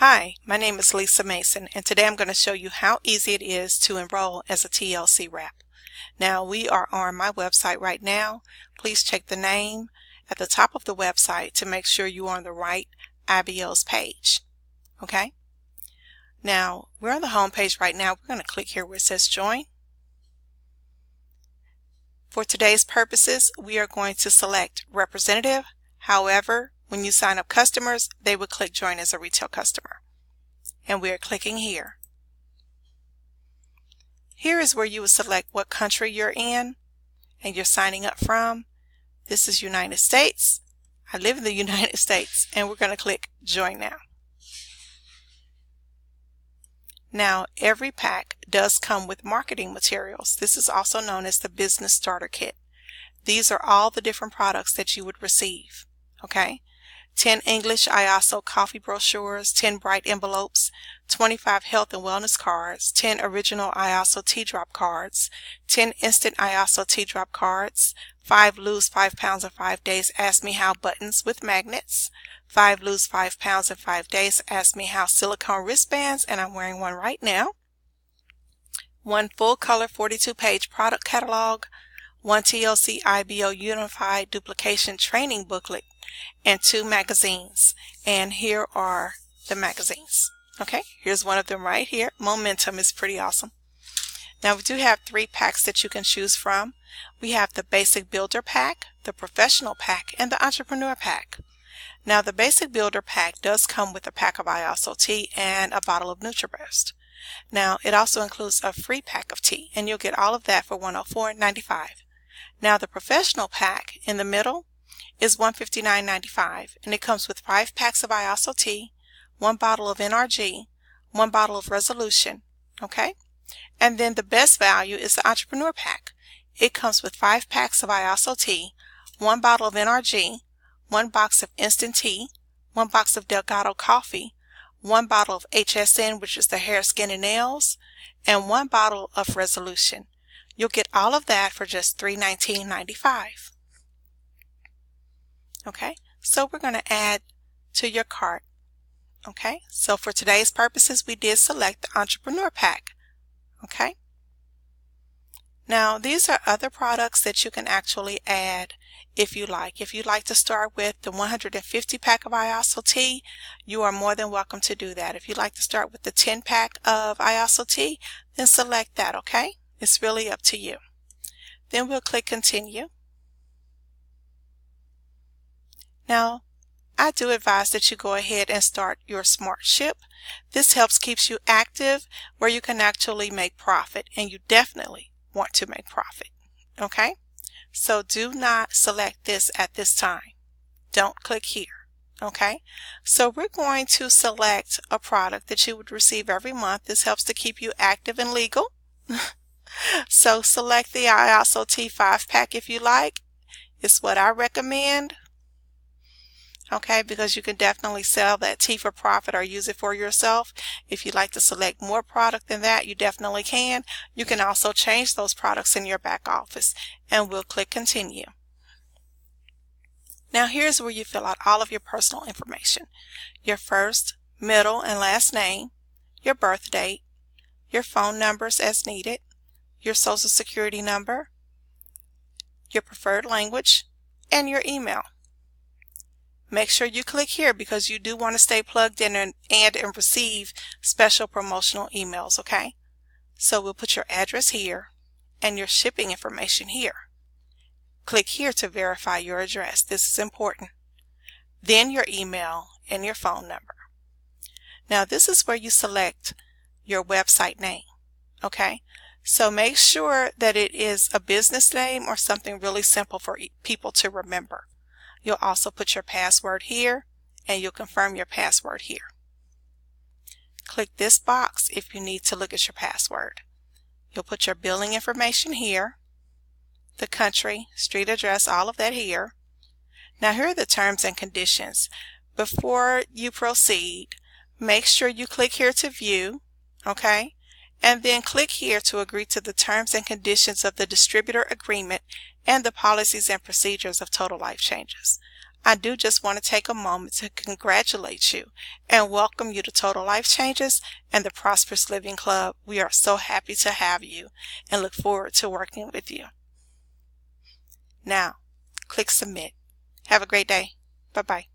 Hi, my name is Lisa Mason, and today I'm going to show you how easy it is to enroll as a TLC Rep. Now, we are on my website right now. Please check the name at the top of the website to make sure you're on the right IBO's page. Okay? Now, we're on the home page right now. We're going to click here where it says Join. For today's purposes, we are going to select Representative. However, when you sign up customers, they would click Join as a retail customer. And we are clicking here. Here is where you would select what country you're in and you're signing up from. This is United States. I live in the United States, and we're going to click Join Now. Now, every pack does come with marketing materials. This is also known as the Business Starter Kit. These are all the different products that you would receive. Okay? 10 English Iaso coffee brochures, 10 bright envelopes, 25 health and wellness cards, 10 original Iaso tea drop cards, 10 instant Iaso tea drop cards, 5 lose 5 pounds in 5 days Ask Me How buttons with magnets, 5 lose 5 pounds in 5 days Ask Me How silicone wristbands, and I'm wearing one right now, 1 full color 42-page product catalog, 1 TLC IBO Unified Duplication Training Booklet, and 2 magazines. And here are the magazines. Okay, here's one of them right here. Momentum is pretty awesome. Now, we do have 3 packs that you can choose from. We have the Basic Builder Pack, the Professional Pack, and the Entrepreneur Pack. Now, the Basic Builder Pack does come with a pack of Iaso tea and a bottle of NutriBurst. Now, it also includes a free pack of tea, and you'll get all of that for $104.95. Now, the Professional Pack in the middle is $159.95, and it comes with 5 packs of Iaso tea, 1 bottle of NRG, 1 bottle of Resolution. Okay? And then the best value is the Entrepreneur Pack. It comes with 5 packs of Iaso tea, 1 bottle of NRG, 1 box of instant tea, 1 box of Delgado coffee, 1 bottle of HSN, which is the hair, skin, and nails, and 1 bottle of Resolution. You'll get all of that for just $319.95. Okay, so we're going to add to your cart. Okay, so for today's purposes, we did select the Entrepreneur Pack. Okay, now these are other products that you can actually add if you like. If you'd like to start with the 150 pack of Iaso tea, you are more than welcome to do that. If you'd like to start with the 10 pack of Iaso tea, then select that. Okay, it's really up to you. Then we'll click Continue. Now, I do advise that you go ahead and start your Smart Ship. This helps keeps you active where you can actually make profit, and you definitely want to make profit. Okay? So do not select this at this time. Don't click here. Okay? So we're going to select a product that you would receive every month. This helps to keep you active and legal. So select the Iaso Tea 5-pack if you like. It's what I recommend. Okay, because you can definitely sell that tea for profit or use it for yourself. If you'd like to select more product than that, you definitely can. You can also change those products in your back office, and we'll click Continue. Now, here's where you fill out all of your personal information. Your first, middle, and last name, your birth date, your phone numbers as needed, your social security number, your preferred language, and your email. Make sure you click here because you do want to stay plugged in and receive special promotional emails, okay? So we'll put your address here and your shipping information here. Click here to verify your address. This is important. Then your email and your phone number. Now, this is where you select your website name, okay? So make sure that it is a business name or something really simple for people to remember. You'll also put your password here, and you'll confirm your password here. Click this box if you need to look at your password. You'll put your billing information here, the country, street address, all of that here. Now, here are the terms and conditions. Before you proceed, make sure you click here to view, okay? And then click here to agree to the terms and conditions of the distributor agreement and the policies and procedures of Total Life Changes. I do just want to take a moment to congratulate you and welcome you to Total Life Changes and the Prosperous Living Club. We are so happy to have you and look forward to working with you. Now, click Submit. Have a great day. Bye-bye.